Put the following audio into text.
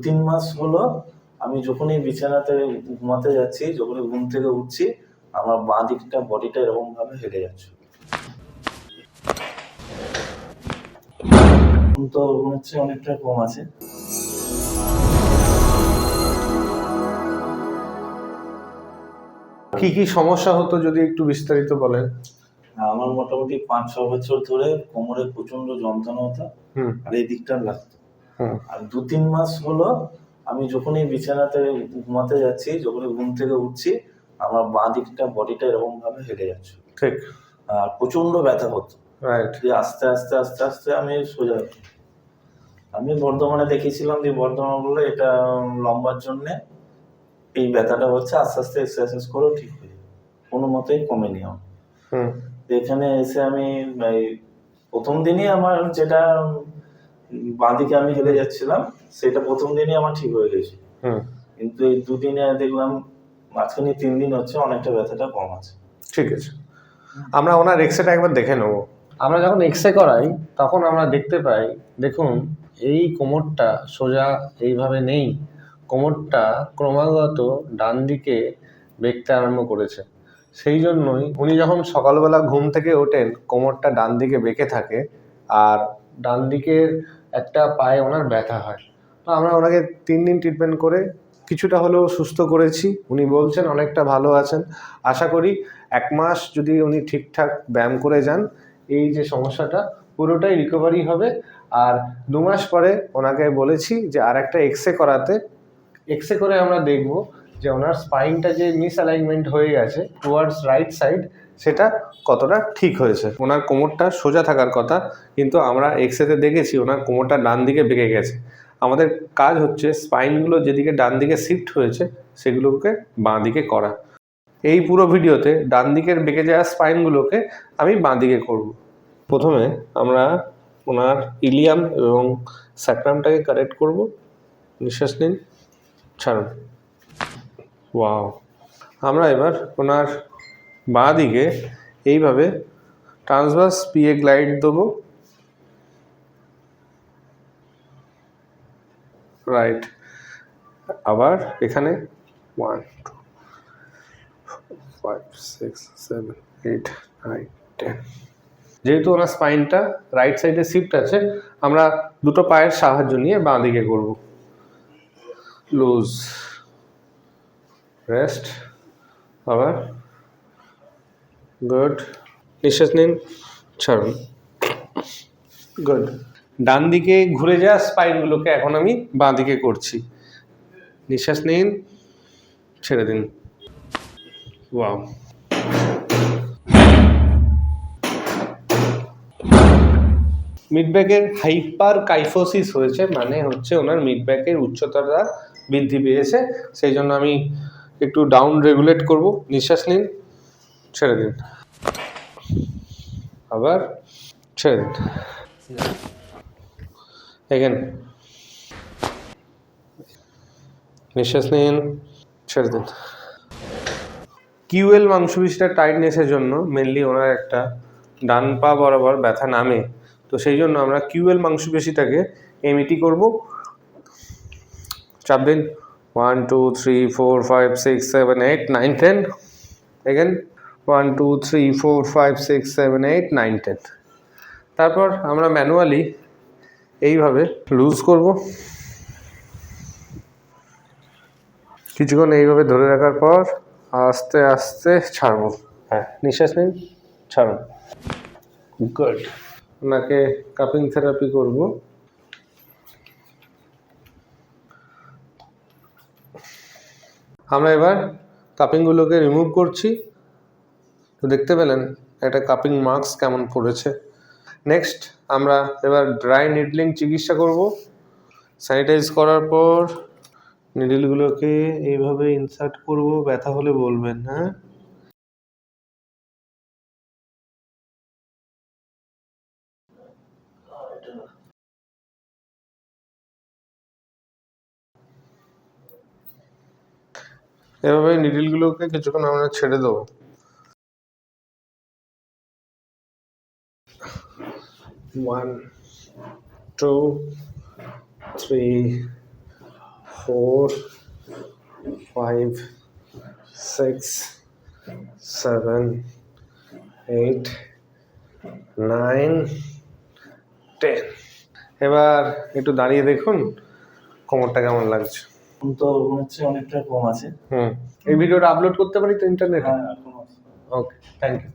2-3 মাস হলো আমি যখনই বিছানাতে ঘুমাতে যাচ্ছি, যখনই ঘুম থেকে উঠছি, আমার বাঁ দিকটা বডিটা এরকম ভাবে হেলে যাচ্ছে। এখন তো মনে হচ্ছে অনেকটা কম আছে। কি কি সমস্যা হতো যদি একটু বিস্তারিত বলেন? আমার মোটামুটি 5-6 বছর ধরে কোমরে প্রচন্ড যন্ত্রণা হতো, আর এই দিকটা লাগতো। আর 2-3 মাস হলো আমি যখনই বিছানাতে ঘুমাতে যাচ্ছি, যখনই ঘুম থেকে উঠছি, আমার বাঁ দিকটা বডিটা এরকম ভাবে হেলে যাচ্ছে। ঠিক। আর প্রচন্ড ব্যথা হতো। রাইট। যে আস্তে আস্তে আস্তে আস্তে আমি সোজা হতো। আমি বর্ধমানে দেখিয়েছিলাম, দিয়ে বর্ধমান বললো এটা লম্বার জন্যে এই ব্যথাটা হচ্ছে, আস্তে আস্তে এক্সারসাইজ করেও ঠিক হয়ে যাবে। কোনো মতেই কমেনি আমার। এখানে এসে আমি প্রথম দিনই আমার যেটা বাঁদিকে আমি হেলে যাচ্ছিলাম, সেটা প্রথম দিনই আমার ঠিক হয়ে গেছে। কিন্তু এই দুদিনে দেখলাম মাঝখানে 3 দিন হচ্ছে অনেকটা ব্যথাটা কম আছে। ঠিক আছে, আমরা ওনার এক্সরেটা একবার দেখে নেব। আমরা যখন এক্সরে করাই তখন আমরা দেখতে পাই, দেখুন এই কোমরটা সোজা এইভাবে নেই, কোমরটা ক্রমাগত ডান দিকে বেঁকতে আরম্ভ করেছে। সেই জন্যই উনি যখন সকালবেলা ঘুম থেকে ওঠেন কোমরটা ডান দিকে বেঁকে থাকে, আর ডান দিকের একটা পায়ে ওনার ব্যথা হয়। তো আমরা ওনাকে 3 দিন ট্রিটমেন্ট করে কিছুটা হলেও সুস্থ করেছি। উনি বলছেন অনেকটা ভালো আছেন। আশা করি 1 মাস যদি উনি ঠিকঠাক ব্যায়াম করে যান, এই যে সমস্যাটা পুরোটাই রিকভারি হবে। আর 2 মাস পরে ওনাকে বলেছি যে আর একটা এক্সরে করাতে। এক্সরে করে আমরা দেখব যে ওনার স্পাইনটা যে মিস অ্যালাইনমেন্ট হয়ে গেছে টুয়ার্ডস রাইট সাইড, সেটা কতটা ঠিক হয়েছে। ওনার কোমরটা সোজা থাকার কথা, কিন্তু আমরা এক্সরেতে দেখেছি ওনার কোমরটা ডান দিকে বেঁকে গেছে। আমাদের কাজ হচ্ছে স্পাইনগুলো যেদিকে ডান দিকে শিফট হয়েছে সেগুলোকে বাঁ দিকে করা। এই পুরো ভিডিওতে ডান দিকের বেঁকে যাওয়া স্পাইনগুলোকে আমি বাঁ দিকে করব। প্রথমে আমরা ওনার ইলিয়াম এবং স্যাক্রামটাকে কারেক্ট করব। নিঃশ্বাস নিন, ছাড়ুন। ওয়াও। আমরা এবার ওনার বাঁ দিকে এইভাবে ট্রান্সভার্স পিএ গ্লাইড দেবো। রাইট। আবার এখানে 1 2 5 6 7 8 9 10। যেহেতু ওনার স্পাইনটা রাইট সাইডে শিফট আছে, আমরা দুটো পায়ের সাহায্য নিয়ে বাঁ দিকে করব। লুজ, রেস্ট, আবার গুড। নিঃশ্বাস নিন, ছাড়ুন। গুড। ডান দিকে ঘুরে যাওয়া স্পাইনগুলোকে এখন আমি বাঁ দিকে করছি। নিঃশ্বাস নিন, ছেড়ে দিন। ওয়াও। মিড ব্যাকের হাইপার কাইফোসিস হয়েছে, মানে হচ্ছে ওনার মিড ব্যাকের উচ্চতাটা বৃদ্ধি পেয়েছে। সেই জন্য আমি একটু ডাউন রেগুলেট করব। নিঃশ্বাস নিন, ছেড়ে দিন, আবার ছেড়ে দিন। এগেন, নিঃশ্বাস নিন, ছেড়ে দিন। কিউএল মাংসপেশিটার টাইটনেসের জন্য মেনলি ওনার একটা ডান পা বরাবর ব্যথা নামে, তো সেই জন্য আমরা কিউএল মাংসপেশিটাকে এমইটি করব। চাপ দিন। 1 2 3 4 5 6 7 8 9 10। এগেন 1 2 3 4 5 6 7 8 9 10। তারপর আমরা ম্যানুয়ালি এইভাবে লুজ করব। কিছুক্ষণ এইভাবে ধরে রাখার পর আস্তে আস্তে ছাড়বো। হ্যাঁ, নিঃশ্বাস নিন, ছাড়ুন। গুড। ওনাকে কাপিং থেরাপি করব। আমরা এবার কাপিংগুলোকে রিমুভ করছি। তো দেখতে পেলেন একটা কাপিং মার্কস কেমন পড়েছে। নেক্সট আমরা এবার ড্রাই নিডলিং চিকিৎসা করব। স্যানিটাইজ করার পর নিডলগুলোকে এইভাবে ইনসার্ট করব। ব্যথা হলে বলবেন, হ্যাঁ। এভাবে নিডলগুলোকে কিছুক্ষণ আমরা ছেড়ে দেবো। 1 2 3 4 5 6 7 8 9 10। এবার একটু দাঁড়িয়ে দেখুন কোমরটা কেমন লাগছে। এখন তো মনে হচ্ছে অনেকটা কম আছে। এই ভিডিওটা আপলোড করতে পারি তো ইন্টারনেটে? হ্যাঁ এখন আছে। ওকে, থ্যাংক ইউ।